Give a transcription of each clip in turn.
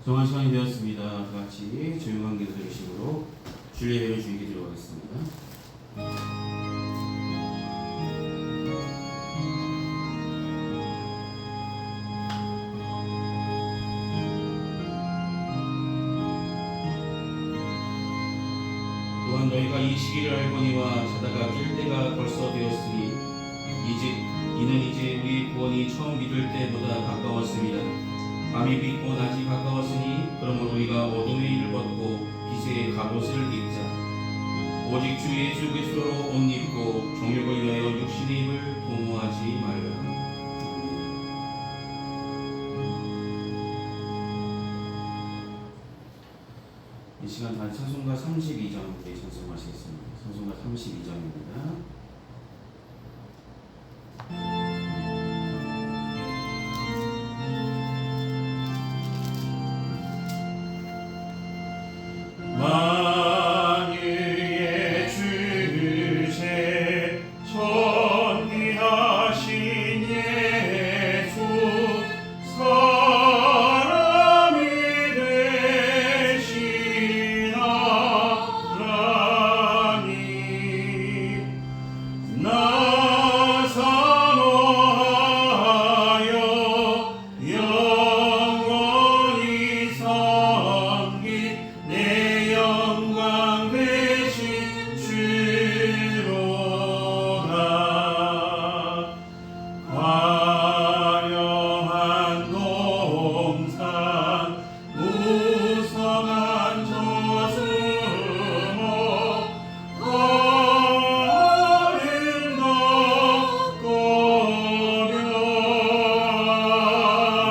정한 시간이 되었습니다. 다 같이 조용한 기도 드리심으로 주일 예배를 주의게 들어가겠습니다. 또한 너희가 이 시기를 알거니와 자다가 깰 때가 벌써 되었으니 이는 이제 우리 구원이 처음 믿을 때보다 가까웠습니다. 밤이 빛고 낮이 가까웠으니 그러므로 우리가 어둠의 일을 벗고 빛의 갑옷을 입자. 오직 주 예수 그리스도로 옷 입고 정욕을 위하여 육신의 힘을 도모하지 말라. 이 시간 다 찬송가 32장 우리 찬송하시겠습니다. 찬송가 32장입니다. 만유의 주제 존귀하신 예수 사람이 되신 하나님 나 사모하여 영원히 섬기 내 영광 되신 주로다. 화려한 동산 무성한 저수목 아름답고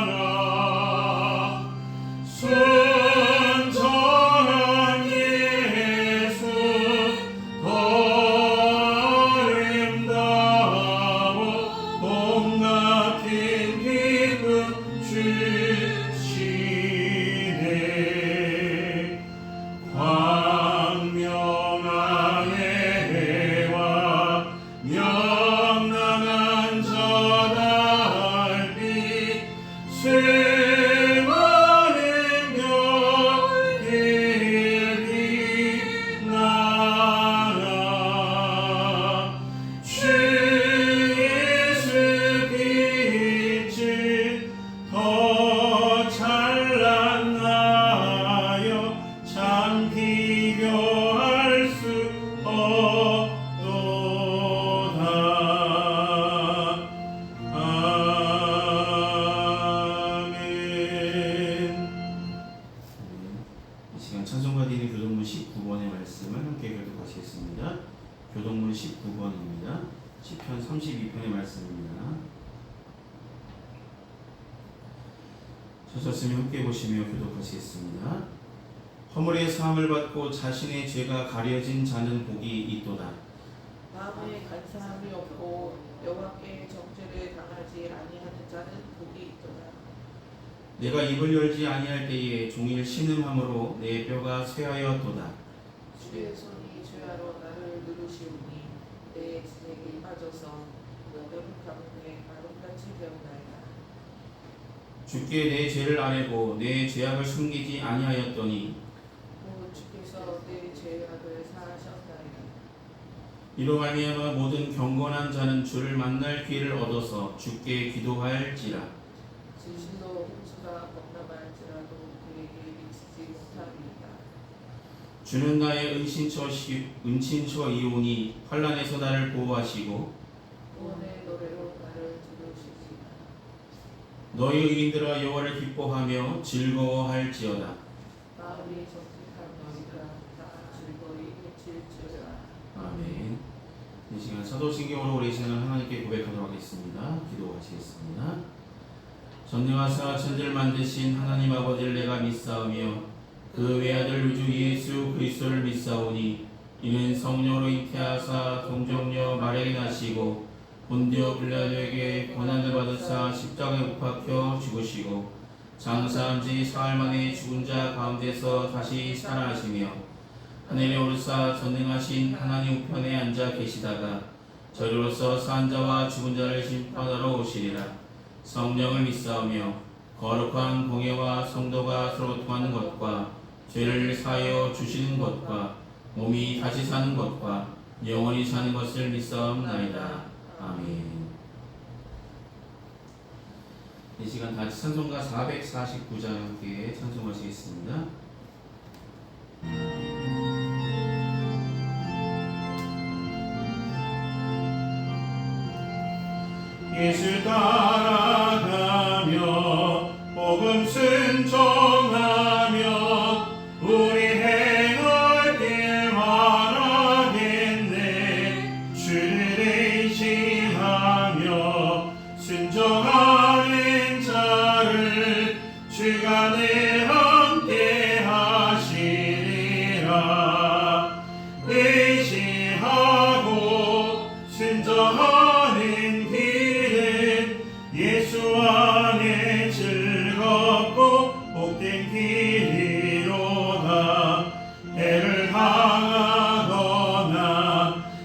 변화 순전한 예수 더 아름다워 봄 같은 기쁨 주시네. 광명한 해와 명랑한 저 달빛 수많은 별들이 빛나라. 주 예수 빛은 더 찬란하여 참 비교할 수 없도다. 아멘. 이 시간 찬송가 드리는 교동문 19번의 말씀을 함께 교독하시겠습니다. 교동문 19번입니다. 시편 32편의 말씀입니다. 찾았으면 함께 보시며 교독하시겠습니다. 허물의 사함을 받고 자신의 죄가 가려진 자는 복이 있도다. 마음에 간사함이 없고 여호와께 정죄를 당하지 아니하는 자는 복이 있도다. 내가 입을 열지 아니할 때에 종일 신음함으로 내 뼈가 쇠하였도다. 주의 손이 죄하러 나를 누르시오니 내 진액이 빠져서 너는 가문에 마름같이 되었나이다. 주께 내 죄를 아뢰고 내 죄악을 숨기지 아니하였더니 오 주께서 내 죄악을 사하셨나이다. 이로 말미암아 모든 경건한 자는 주를 만날 기회를 얻어서 주께 기도할지라. 진실로 홍수가 범람할지라도 그에게 미치지 못하리이다. 주는 나의 은친처이오니 환난에서 나를 보호하시고 구원의 노래로 나를 들으시리이다. 너희 의인들아 여호와를 기뻐하며 즐거워할지어다. 마음이 정직한 너희가 다 즐거이 외칠지어다. 아멘. 이 시간 사도신경으로 우리 신앙을 하나님께 고백하도록 하겠습니다. 기도하시겠습니다. 전능하사 천지를 만드신 하나님 아버지를 내가 믿사오며 그 외아들 우주 예수 그리스도를 믿사오니 이는 성령으로 잉태하사 동정녀 마리아에게 나시고 본디오 빌라도에게 고난을 받으사 십자가에 못 박혀 죽으시고 장사한 지 사흘 만에 죽은 자 가운데서 다시 살아나시며 하늘에 오르사 전능하신 하나님 우편에 앉아 계시다가 저리로서 산 자와 죽은 자를 심판하러 오시리라. 성령을 믿사오며 거룩한 공예와 성도가 서로 통하는 것과 죄를 사하여 주시는 것과 몸이 다시 사는 것과 영원히 사는 것을 믿사옵나이다. 아멘. 이 시간 다시 찬송가 449장 함께 찬송하시겠습니다. 예수 따라가며 복음 순종하며 우리 행할 길 바라겠네. 주를 의지하며 순종하는 자를 주가 늘 함께 하시리라. 의지하고 순종하는 예수 안에 즐겁고 복된 길이로다. 해를 당하거나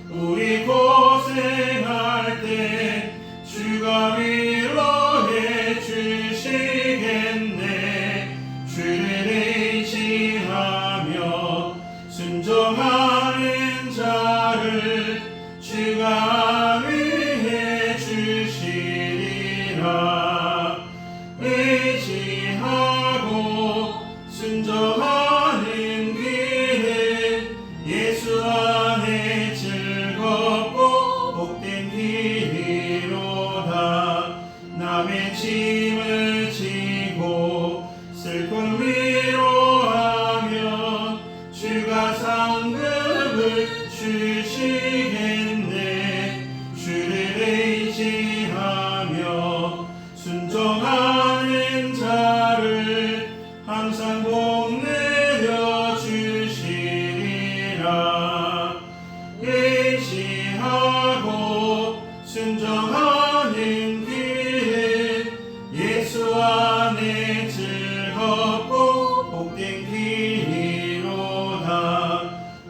우리 고생할 때 주가 위로해 주시겠네. 주를 의지하며 순종하는 자를 주가 위해 주시리라. 의지하고 순종하는 길은 예수 안에 즐겁고 복된 길이로다. 남의 짐을 지고 슬픔 위로하며 주가 상급을 주시겠네. 주를 의지하며 순종하는 자를 항상 복 내려 주시리라. 의지하고 순종하는 길은 예수 안에 즐겁고 복된 길이로다.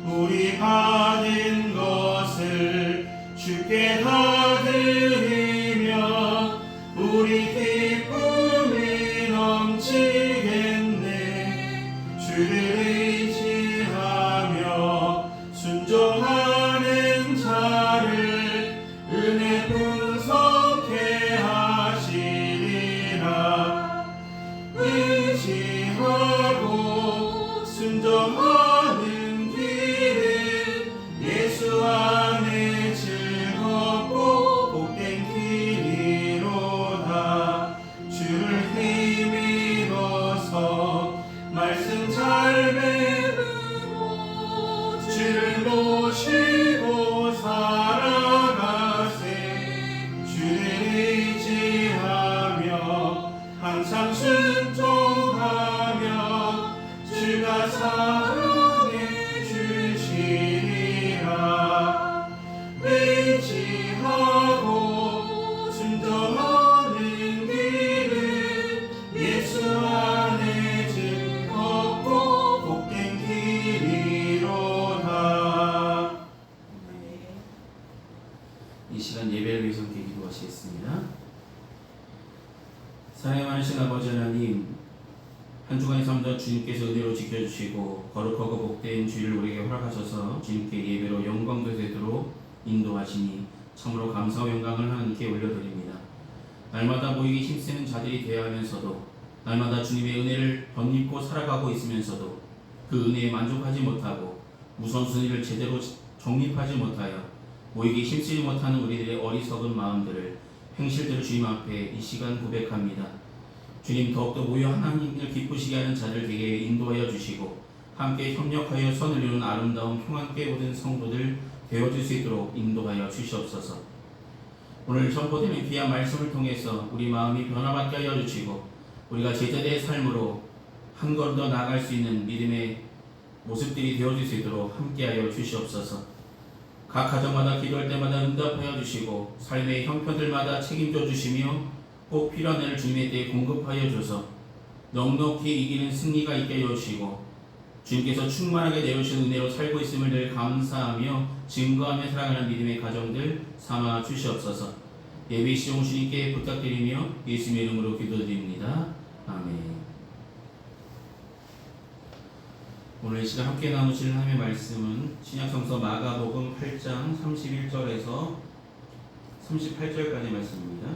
우리 받은 것을 주께 다 드리며 우리 기쁨이 넘치겠네. 주를 의지하며 순종하는 자를 은혜 풍성케 하시리라. 의지하고 순종하는 길은 예수 안에 즐겁고 복된 길이로다. 주를 힘입어서 말씀 잘 배우고 주를 모시고 살아가세. 주를 의지하며 항상 순종하며 주가 사랑해 주시리라. 의지하고 순종하는 길은 예수 안에 즐겁고 복된 길이로다. 이 시간 예배를 위해서 함께 기도하시겠습니다. 사랑의 많으신 아버지 하나님, 한 주간의 삶도 주님께서 은혜로 지켜주시고 거룩하고 복된 주일을 우리에게 허락하셔서 주님께 예배로 영광도 되도록 인도하시니 참으로 감사와 영광을 하나님께 올려드립니다. 날마다 모이기 힘쓰는 자들이 되어야 하면서도 날마다 주님의 은혜를 덧입고 살아가고 있으면서도 그 은혜에 만족하지 못하고 우선순위를 제대로 정립하지 못하여 모이기 힘쓰지 못하는 우리들의 어리석은 마음들을 행실대로 주님 앞에 이 시간 고백합니다. 주님, 더욱더 모여 하나님을 기쁘시게 하는 자들 되게 인도하여 주시고 함께 협력하여 선을 이루는 아름다운 평안께 모든 성도들 되어줄 수 있도록 인도하여 주시옵소서. 오늘 선포되는 귀한 말씀을 통해서 우리 마음이 변화받게 하여 주시고 우리가 제자들의 삶으로 한 걸음 더 나아갈 수 있는 믿음의 모습들이 되어줄 수 있도록 함께하여 주시옵소서. 각 가정마다 기도할 때마다 응답하여 주시고 삶의 형편들마다 책임져 주시며 꼭 필요한 애를 주님의 때에 공급하여 줘서 넉넉히 이기는 승리가 있게 하여 주시고 주님께서 충만하게 내려주신 은혜로 살고 있음을 늘 감사하며 증거하며 살아가는 믿음의 가정들 삼아 주시옵소서. 예배 시종 주님께 부탁드리며 예수님의 이름으로 기도드립니다. 오늘 이 시간 함께 나누실 하나님의 말씀은 신약성서 마가복음 8장 31절에서 38절까지 말씀입니다.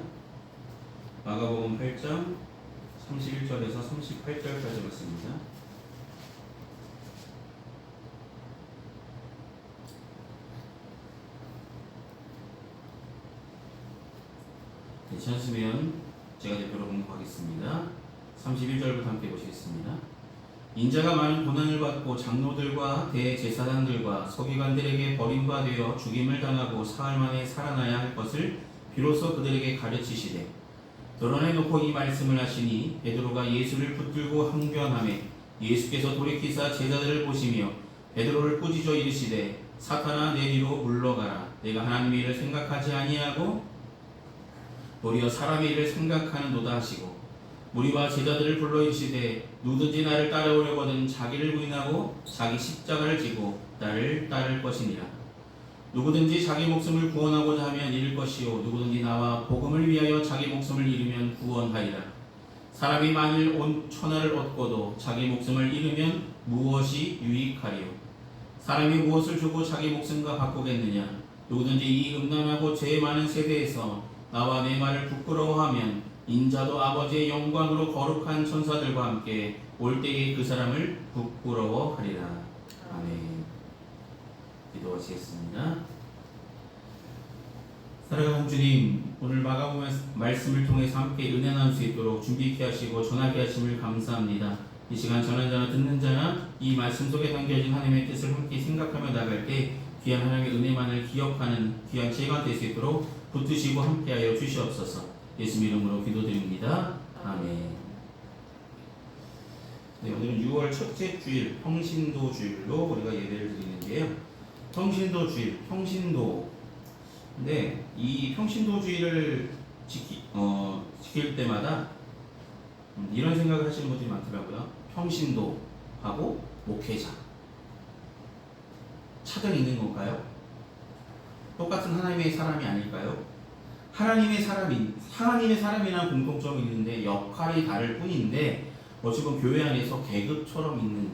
마가복음 8장 31절에서 38절까지 말씀입니다. 괜찮으시면 제가 대표로 공독하겠습니다. 31절부터 함께 보시겠습니다. 인자가 많은 고난을 받고 장로들과 대제사장들과 서기관들에게 버림받아 죽임을 당하고 사흘 만에 살아나야 할 것을 비로소 그들에게 가르치시되 드러내놓고 이 말씀을 하시니 베드로가 예수를 붙들고 항변하매 예수께서 돌이키사 제자들을 보시며 베드로를 꾸짖어 이르시되 사탄아 내 뒤로 물러가라. 내가 하나님의 일을 생각하지 아니하고 도리어 사람의 일을 생각하는도다 하시고 무리와 제자들을 불러 이르시되 누구든지 나를 따라오려거든 자기를 부인하고 자기 십자가를 지고 나를 따를 것이니라. 누구든지 자기 목숨을 구원하고자 하면 잃을 것이요 누구든지 나와 복음을 위하여 자기 목숨을 잃으면 구원하리라. 사람이 만일 온 천하를 얻고도 자기 목숨을 잃으면 무엇이 유익하리요. 사람이 무엇을 주고 자기 목숨과 바꾸겠느냐. 누구든지 이 음란하고 죄 많은 세대에서 나와 내 말을 부끄러워하면 인자도 아버지의 영광으로 거룩한 천사들과 함께 올 때에 그 사람을 부끄러워하리라. 아멘. 기도하시겠습니다. 사랑하는 주님, 오늘 마가복음 말씀을 통해서 함께 은혜 나눌 수 있도록 준비케 하시고 전하게 하심을 감사합니다. 이 시간 전하는 자나 듣는 자나 이 말씀 속에 담겨진 하나님의 뜻을 함께 생각하며 나갈 때 귀한 하나님의 은혜만을 기억하는 귀한 시간 될 수 있도록 붙드시고 함께하여 주시옵소서. 예수 이름으로 기도드립니다. 아멘. 네, 오늘은 6월 첫째 주일 평신도 주일로 우리가 예배를 드리는데요. 평신도 주일, 평신도. 근데 이 평신도 주일을 지킬 때마다 이런 생각을 하시는 분들이 많더라고요. 평신도하고 목회자 차등이 있는 건가요? 똑같은 하나님의 사람이 아닐까요? 하나님의 사람이라는 공통점이 있는데 역할이 다를 뿐인데 지금 교회 안에서 계급처럼 있는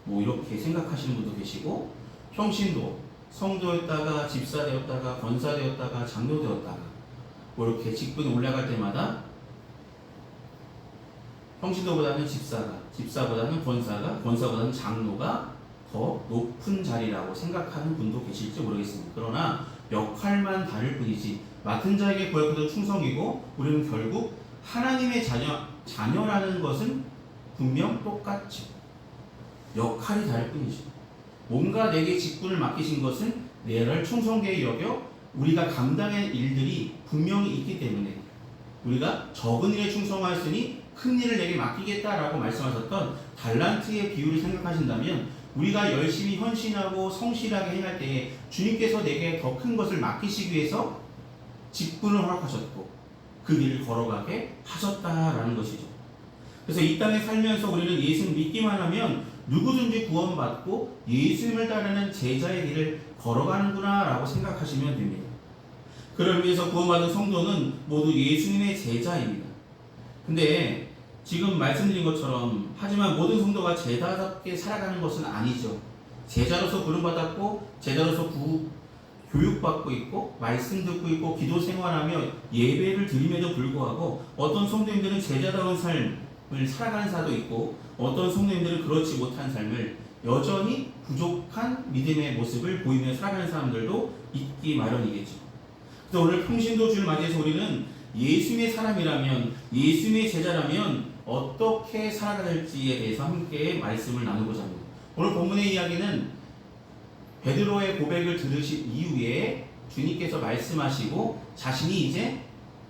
이렇게 생각하시는 분도 계시고 평신도 성도였다가 집사되었다가 권사되었다가 장로되었다가 이렇게 직분이 올라갈 때마다 평신도보다는 집사보다는 권사보다는 장로가 더 높은 자리라고 생각하는 분도 계실지 모르겠습니다. 그러나 역할만 다를 뿐이지 맡은 자에게 구약도 충성이고 우리는 결국 하나님의 자녀라는 것은 분명 똑같죠. 역할이 다를 뿐이죠. 뭔가 내게 직분을 맡기신 것은 내를 충성되게 여겨 우리가 감당할 일들이 분명히 있기 때문에 우리가 적은 일에 충성하였으니 큰 일을 내게 맡기겠다라고 말씀하셨던 달란트의 비유를 생각하신다면 우리가 열심히 헌신하고 성실하게 행할 때에 주님께서 내게 더 큰 것을 맡기시기 위해서 직분을 허락하셨고 그 길을 걸어가게 하셨다라는 것이죠. 그래서 이 땅에 살면서 우리는 예수를 믿기만 하면 누구든지 구원받고 예수님을 따르는 제자의 길을 걸어가는구나 라고 생각하시면 됩니다. 그를 위해서 구원받은 성도는 모두 예수님의 제자입니다. 근데 지금 말씀드린 것처럼 하지만 모든 성도가 제자답게 살아가는 것은 아니죠. 제자로서 부름받았고 제자로서 교육받고 있고 말씀 듣고 있고 기도 생활하며 예배를 드림에도 불구하고 어떤 성도님들은 제자다운 삶을 살아가는 사도 있고 어떤 성도님들은 그렇지 못한 삶을 여전히 부족한 믿음의 모습을 보이며 살아가는 사람들도 있기 마련이겠죠. 그래서 오늘 평신도 주를 맞이해서 우리는 예수님의 사람이라면 예수님의 제자라면 어떻게 살아가야 될지에 대해서 함께 말씀을 나누고자 합니다. 오늘 본문의 이야기는 베드로의 고백을 들으신 이후에 주님께서 말씀하시고 자신이 이제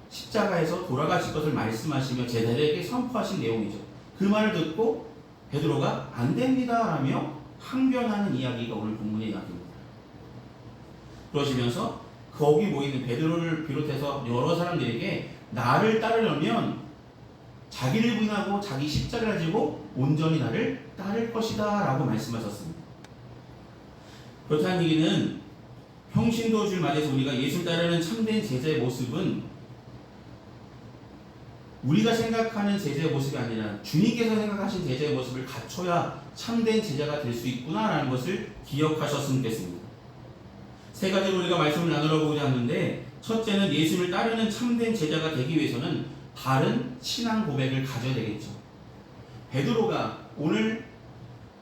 십자가에서 돌아가실 것을 말씀하시며 제자들에게 선포하신 내용이죠. 그 말을 듣고 베드로가 안 됩니다 라며 항변하는 이야기가 오늘 본문의 이야기입니다. 그러시면서 거기 모이는 베드로를 비롯해서 여러 사람들에게 나를 따르려면 자기를 부인하고 자기 십자가를 지고 온전히 나를 따를 것이다 라고 말씀하셨습니다. 그렇다는 얘기는 평신도주를 맞이해서 우리가 예수를 따르는 참된 제자의 모습은 우리가 생각하는 제자의 모습이 아니라 주님께서 생각하신 제자의 모습을 갖춰야 참된 제자가 될 수 있구나라는 것을 기억하셨으면 좋겠습니다. 세 가지로 우리가 말씀을 나누어 보고자 하는데, 첫째는 예수님을 따르는 참된 제자가 되기 위해서는 바른 신앙 고백을 가져야 되겠죠. 베드로가 오늘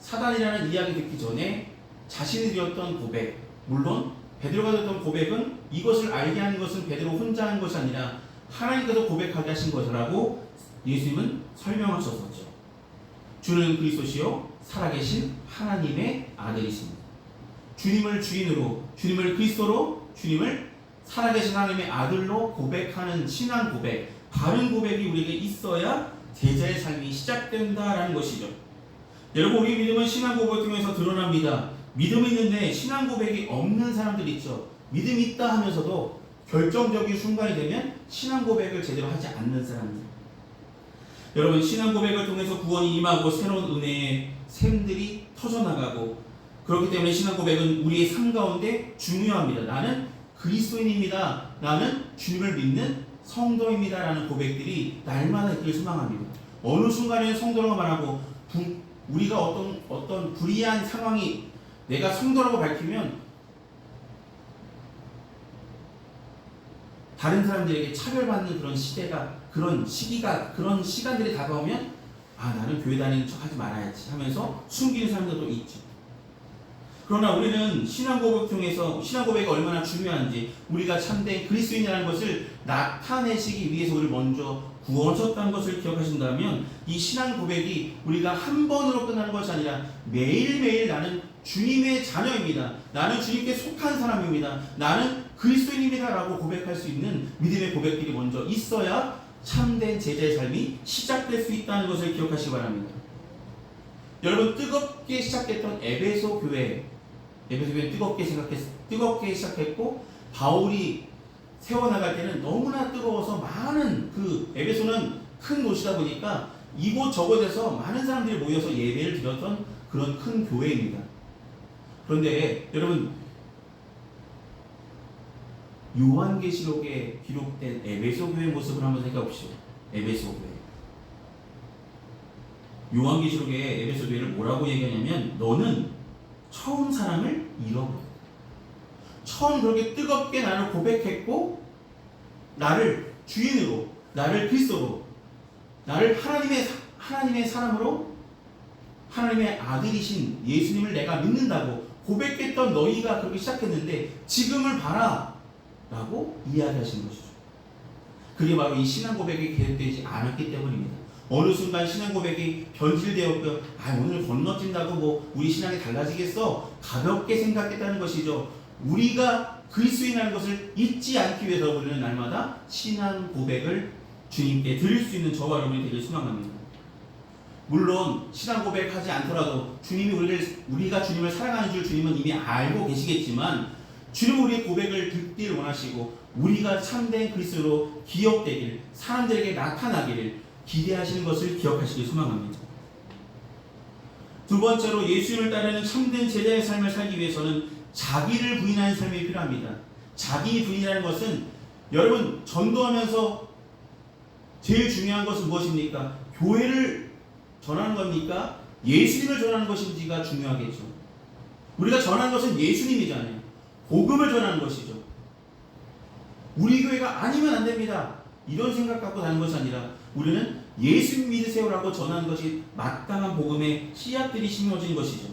사단이라는 이야기 듣기 전에 자신이 드렸던 고백, 물론 베드로가 드렸던 고백은 이것을 알게 하는 것은 베드로 혼자 한 것이 아니라 하나님께서 고백하게 하신 것이라고 예수님은 설명하셨었죠. 주는 그리스도시요 살아계신 하나님의 아들이십니다. 주님을 주인으로, 주님을 그리스도로, 주님을 살아계신 하나님의 아들로 고백하는 신앙 고백, 바른 고백이 우리에게 있어야 제자의 삶이 시작된다라는 것이죠. 여러분, 우리 믿음은 신앙 고백을 통해서 드러납니다. 믿음이 있는데 신앙 고백이 없는 사람들이 있죠. 믿음이 있다 하면서도 결정적인 순간이 되면 신앙 고백을 제대로 하지 않는 사람들. 여러분, 신앙 고백을 통해서 구원이 임하고 새로운 은혜의 샘들이 터져나가고, 그렇기 때문에 신앙 고백은 우리의 삶 가운데 중요합니다. 나는 그리스도인입니다. 나는 주님을 믿는 성도입니다. 라는 고백들이 날마다 있길 소망합니다. 어느 순간에는 성도라고 말하고, 우리가 어떤 불이한 상황이 내가 성도라고 밝히면 다른 사람들에게 차별받는 그런 시대가, 그런 시기가, 그런 시간들이 다가오면 나는 교회 다니는 척 하지 말아야지 하면서 숨기는 사람들도 있죠. 그러나 우리는 신앙 고백 통해서 신앙 고백이 얼마나 중요한지, 우리가 참된 그리스도인이라는 것을 나타내시기 위해서 우리를 먼저 구원하셨다는 것을 기억하신다면, 이 신앙 고백이 우리가 한 번으로 끝나는 것이 아니라 매일매일 나는 주님의 자녀입니다. 나는 주님께 속한 사람입니다. 나는 그리스도인입니다. 라고 고백할 수 있는 믿음의 고백들이 먼저 있어야 참된 제자의 삶이 시작될 수 있다는 것을 기억하시기 바랍니다. 여러분, 뜨겁게 시작했던 에베소 교회는 뜨겁게 시작했고, 바울이 세워나갈 때는 너무나 뜨거워서 많은, 에베소는 큰 도시다 보니까 이곳 저곳에서 많은 사람들이 모여서 예배를 드렸던 그런 큰 교회입니다. 그런데 여러분, 요한계시록에 기록된 에베소 교회의 모습을 한번 생각해 보시죠. 에베소 교회. 요한계시록에 에베소 교회를 뭐라고 얘기하냐면, 너는 처음 사랑을 잃어버렸다. 처음 그렇게 뜨겁게 나를 고백했고, 나를 주인으로, 나를 그리스도로, 나를 하나님의 사람으로, 하나님의 아들이신 예수님을 내가 믿는다고 고백했던 너희가 그렇게 시작했는데 지금을 봐라 라고 이야기하시는 것이죠. 그게 바로 이 신앙 고백이 계속되지 않았기 때문입니다. 어느 순간 신앙 고백이 변질되었고, 오늘 건너뛴다고 우리 신앙이 달라지겠어? 가볍게 생각했다는 것이죠. 우리가 그리스도인이라는 것을 잊지 않기 위해서 우리는 날마다 신앙 고백을 주님께 드릴 수 있는 저와 여러분이 되길 소망합니다. 물론 신앙 고백하지 않더라도 우리가 주님을 사랑하는 줄 주님은 이미 알고 계시겠지만, 주님은 우리의 고백을 듣길 원하시고 우리가 참된 그리스도로 기억되길, 사람들에게 나타나기를 기대하시는 것을 기억하시길 소망합니다. 두 번째로, 예수님을 따르는 참된 제자의 삶을 살기 위해서는 자기를 부인하는 삶이 필요합니다. 자기 부인이라는 것은, 여러분, 전도하면서 제일 중요한 것은 무엇입니까? 교회를 전하는 겁니까? 예수님을 전하는 것인지가 중요하겠죠. 우리가 전하는 것은 예수님이잖아요. 복음을 전하는 것이죠. 우리 교회가 아니면 안 됩니다, 이런 생각 갖고 다니는 것이 아니라 우리는 예수 믿으세요라고 전하는 것이 마땅한 복음의 씨앗들이 심어진 것이죠.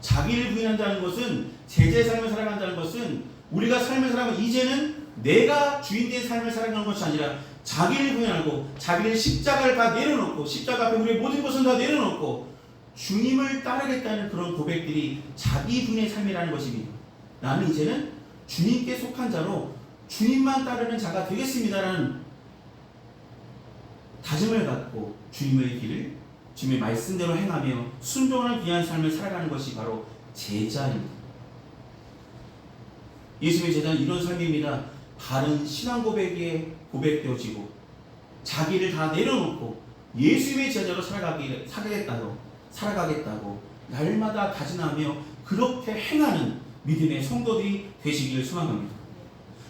자기를 부인한다는 것은, 제자의 삶을 살아간다는 것은, 우리가 삶을 살아가면 이제는 내가 주인된 삶을 살아가는 것이 아니라 자기를 부인하고, 자기를 십자가를 다 내려놓고, 십자가 앞에 우리의 모든 것을 다 내려놓고 주님을 따르겠다는 그런 고백들이 자기 부인의 삶이라는 것입니다. 나는 이제는 주님께 속한 자로 주님만 따르는 자가 되겠습니다라는 다짐을 갖고 주님의 길을, 주님의 말씀대로 행하며 순종하는 귀한 삶을 살아가는 것이 바로 제자입니다. 예수님의 제자는 이런 삶입니다. 바른 신앙 고백에 고백되어지고, 자기를 다 내려놓고 예수님의 제자로 살아가겠다고 날마다 다짐하며 그렇게 행하는 믿음의 성도들이 되시기를 소망합니다.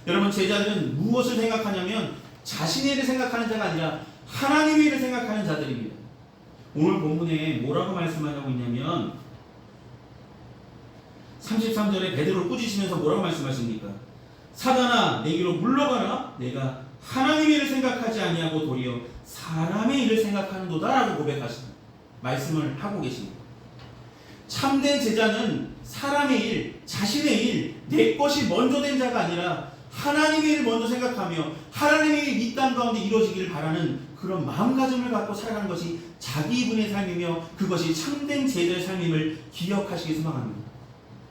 여러분, 제자들은 무엇을 생각하냐면 자신의 일을 생각하는 자가 아니라 하나님의 일을 생각하는 자들입니다. 오늘 본문에 뭐라고 말씀하고 있냐면 33절에 베드로를 꾸짖으면서 뭐라고 말씀하십니까? 사단아 내게로 물러가라. 내가 하나님의 일을 생각하지 아니하고 도리어 사람의 일을 생각하는도다 라고 고백하시는 말씀을 하고 계십니다. 참된 제자는 사람의 일, 자신의 일, 내 것이 먼저 된 자가 아니라 하나님의 일을 먼저 생각하며 하나님의 일이 이 땅 가운데 이루어지기를 바라는 그런 마음가짐을 갖고 살아가는 것이 자기분의 삶이며 그것이 참된 제자의 삶임을 기억하시기 소망합니다.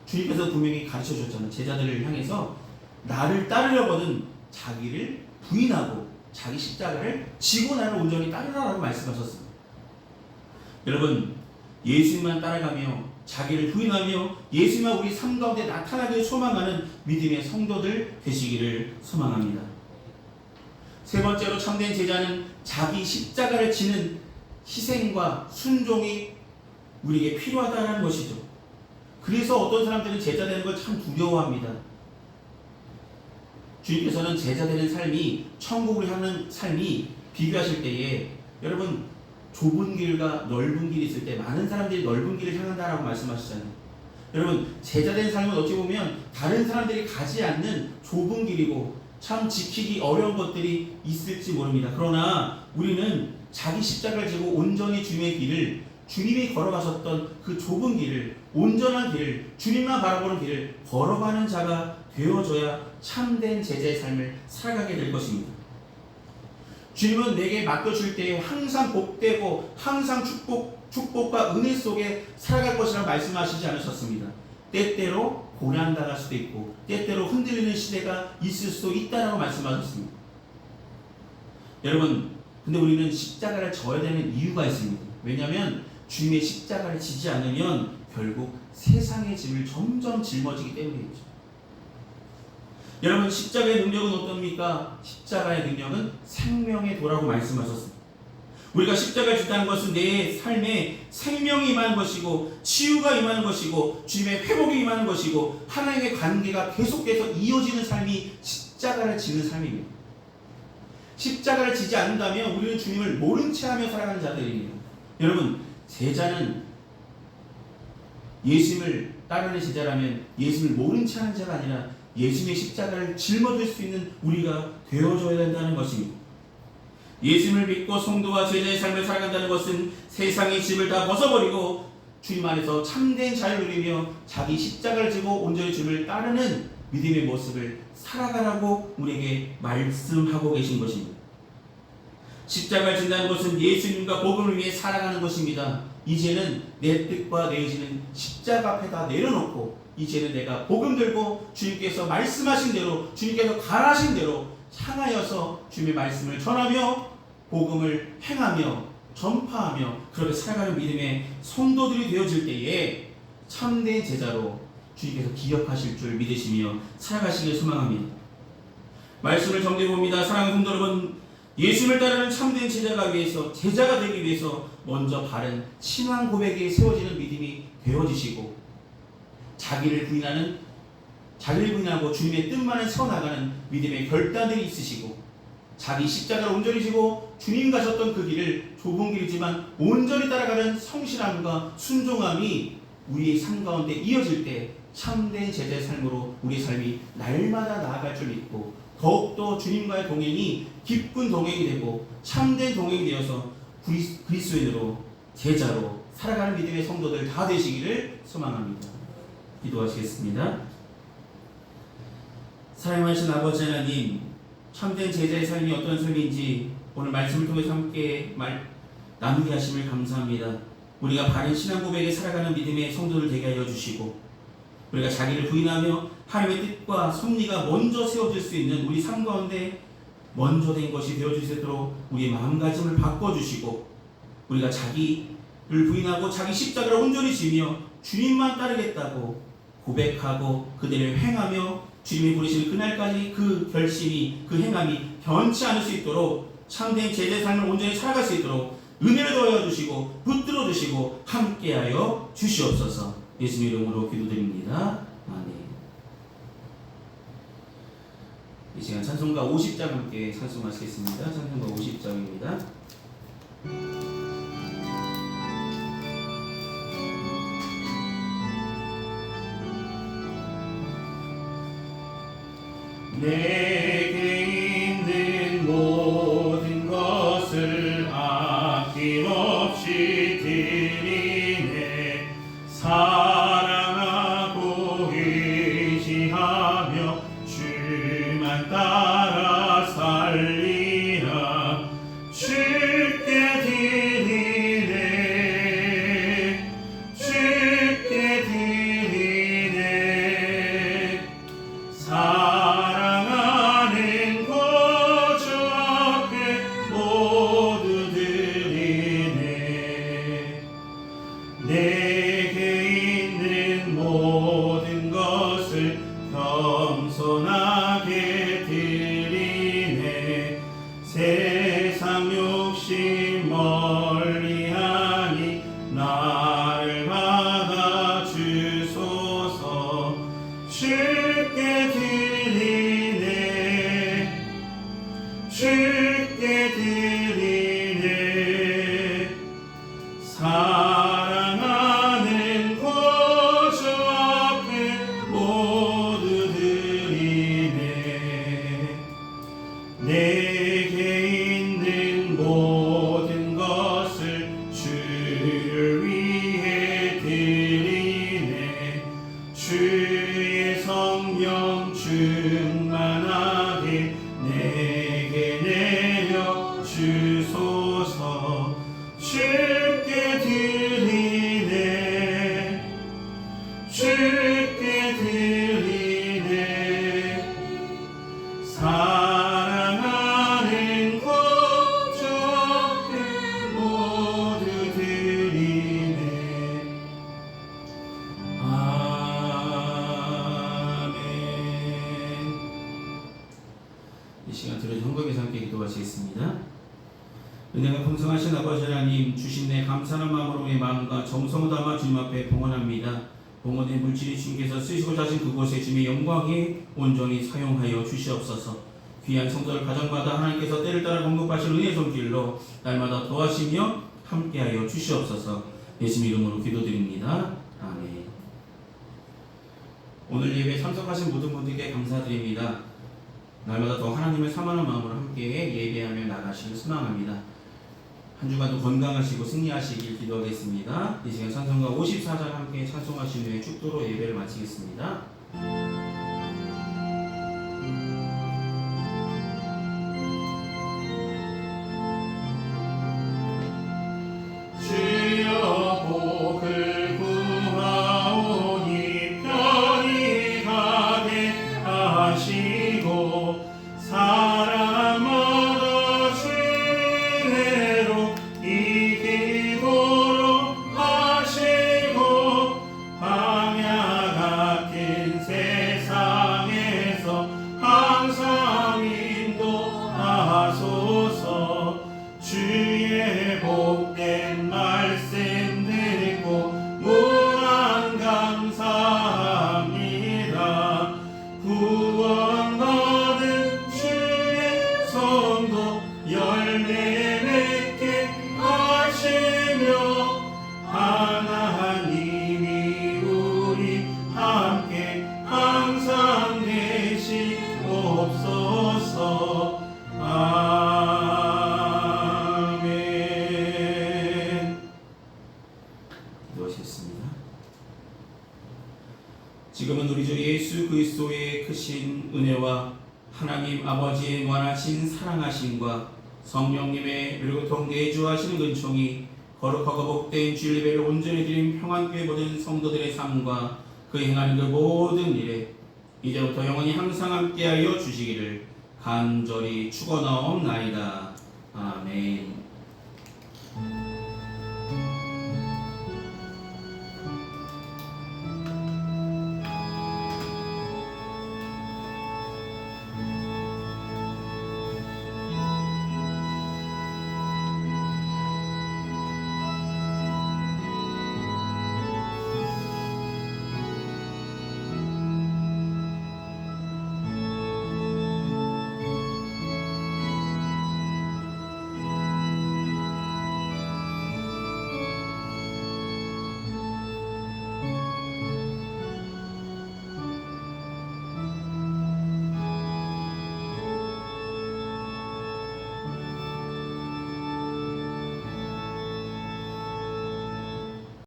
주님께서 분명히 가르쳐 주셨잖아요. 제자들을 향해서 나를 따르려거든 자기를 부인하고 자기 십자가를 지고 나를 온전히 따르라라고 말씀하셨습니다. 여러분, 예수님만 따라가며 자기를 부인하며 예수님만 우리 삶 가운데 나타나기를 소망하는 믿음의 성도들 되시기를 소망합니다. 세 번째로 참된 제자는 자기 십자가를 지는 희생과 순종이 우리에게 필요하다는 것이죠. 그래서 어떤 사람들은 제자 되는 걸 참 두려워합니다. 주님께서는 제자 되는 삶이 천국을 향하는 삶이 비교하실 때에 여러분 좁은 길과 넓은 길이 있을 때 많은 사람들이 넓은 길을 향한다라고 말씀하시잖아요. 여러분 제자 된 삶은 어찌 보면 다른 사람들이 가지 않는 좁은 길이고 참 지키기 어려운 것들이 있을지 모릅니다. 그러나 우리는 자기 십자가를 지고 온전히 주님의 길을 주님이 걸어가셨던 그 좁은 길을 온전한 길을 주님만 바라보는 길을 걸어가는 자가 되어줘야 참된 제자의 삶을 살아가게 될 것입니다. 주님은 내게 맡겨줄 때에 항상 복되고 항상 축복과 은혜 속에 살아갈 것이라고 말씀하시지 않으셨습니다. 때때로 고난당할 수도 있고 때때로 흔들리는 시대가 있을 수도 있다라고 말씀하셨습니다. 여러분 근데 우리는 십자가를 져야 되는 이유가 있습니다. 왜냐하면 주님의 십자가를 지지 않으면 결국 세상의 짐을 점점 짊어지기 때문이죠. 여러분 십자가의 능력은 어떻습니까? 십자가의 능력은 생명의 도라고 말씀하셨습니다. 우리가 십자가를 지다는 것은 내 삶에 생명이 임하는 것이고 치유가 임하는 것이고 주님의 회복이 임하는 것이고 하나님의 관계가 계속해서 이어지는 삶이 십자가를 지는 삶입니다. 십자가를 지지 않는다면 우리는 주님을 모른 채 하며 살아가는 자들입니다. 여러분 제자는 예수님을 따르는 제자라면 예수님을 모른 채 하는 자가 아니라 예수님의 십자가를 짊어질 수 있는 우리가 되어줘야 된다는 것입니다. 예수님을 믿고 성도와 제자의 삶을 살아간다는 것은 세상의 짐을 다 벗어버리고 주님 안에서 참된 자유를 누리며 자기 십자가를 지고 온전히 주님을 따르는 믿음의 모습을 살아가라고 우리에게 말씀하고 계신 것입니다. 십자가를 진다는 것은 예수님과 복음을 위해 살아가는 것입니다. 이제는 내 뜻과 내 의지는 십자가 앞에다 내려놓고 이제는 내가 복음 들고 주님께서 말씀하신 대로 주님께서 가라신 대로 향하여서 주님의 말씀을 전하며 복음을 행하며 전파하며 그렇게 살아가는 믿음의 성도들이 되어질 때에 참된 제자로 주님께서 기억하실 줄 믿으시며 살아가시길 소망합니다. 말씀을 정리해봅니다. 사랑하는 성도 여러분, 예수님을 따르는 참된 제자가 되기 위해서 먼저 바른 신앙 고백에 세워지는 믿음이 되어지시고 자기를 부인하고 주님의 뜻만을 세워나가는 믿음의 결단들이 있으시고 자기 십자가를 온전히 지고 주님 가셨던 그 길을 좁은 길이지만 온전히 따라가는 성실함과 순종함이 우리의 삶 가운데 이어질 때 참된 제자의 삶으로 우리의 삶이 날마다 나아갈 줄 믿고 더욱더 주님과의 동행이 기쁜 동행이 되고 참된 동행이 되어서 그리스도인으로 제자로 살아가는 믿음의 성도들 다 되시기를 소망합니다. 기도하시겠습니다. 사랑하신 아버지 하나님, 참된 제자의 삶이 어떤 삶인지 오늘 말씀을 통해서 함께 나누게 하심을 감사합니다. 우리가 바른 신앙 고백에 살아가는 믿음의 성도들 되게 하여 주시고 우리가 자기를 부인하며 하나님의 뜻과 섭리가 먼저 세워질 수 있는 우리 삶 가운데 먼저 된 것이 되어질 수 있도록 우리의 마음가짐을 바꿔주시고 우리가 자기를 부인하고 자기 십자가를 온전히 지며 주님만 따르겠다고 고백하고 그대를 행하며 주님이 부르시는 그날까지 그 결심이 그 행함이 변치 않을 수 있도록 참된 제자의 삶을 온전히 살아갈 수 있도록 은혜를 더하여 주시고 붙들어 주시고 함께하여 주시옵소서. 예수님 이름으로 기도드립니다. 아멘. 시간 찬송가 50장 함께 찬송하시겠습니다. 찬송가 50장입니다. 내게 있는 모든 것을 아낌없이 드리네. 사랑하고 의지하며 주만 따라 살리라. 주께 드리네. 주께 드리네. 사랑하는 구주 앞에 모두 드리네. 내게 있는 모든 것을 겸손하게 드리네. 세상 욕심 멀리하니 나를 받아 주소서. 주께 드리네. 주께 드리네. 사랑하는 구주 앞에 모두 드리네. 내게 있는 모든 것을 주를 위해 드리네. 주의 성령 충만하게 내게 내려 주소서. 주께 드리네. 주께 드리네. 사랑하는 구주 앞에 모두 드리네. 아멘. 이 시간 들어준 헌금에서 함께 기도하시겠습니다. 은혜가 풍성하신 아버지 하나님, 주신 내 감사하는 마음으로 내 마음과 정성을 담아 주님 앞에 봉헌합니다. 봉헌의 물질이 주님께서 쓰시고자 하신 그곳에 주님의 영광에 온전히 사용하여 주시옵소서. 귀한 성도를 가정마다 하나님께서 때를 따라 공급하시는 은혜의 손길로 날마다 도와시며 함께하여 주시옵소서. 예수님 이름으로 기도드립니다. 아멘. 오늘 예배에 참석하신 모든 분들께 감사드립니다. 날마다 더 하나님을 사모하는 마음으로 함께 예배하며 나가시길 소망합니다. 한 주간도 건강하시고 승리하시길 기도하겠습니다. 이 시간 찬송가 54장 함께 찬송하신 후에 축도로 예배를 마치겠습니다. 주여 복을 구하오니 편히 가게 하시고 사람마다 주의대로 이기도록 하시고 광야 같은 세상에서 항상 인도하소서. 주의 복된 말씀 듣고 무한 감사합니다. 구원받은 주의 성도 열매 맺게 하시며 하나님이 우리 함께 항상 계시옵소서. 아멘. 기도하시겠습니다. 지금은 우리 주 예수 그리스도의 크신 은혜와 하나님 아버지의 무한하신 사랑하심과 성령님의 그리고 내주하시는 은총이 거룩하고 복된 주일 예배를 온전히 드린 평안교회 모든 성도들의 삶과 그 행하는 그 모든 일에 이제부터 영원히 항상 함께하여 주시기를 간절히 축원하옵나이다. 아멘.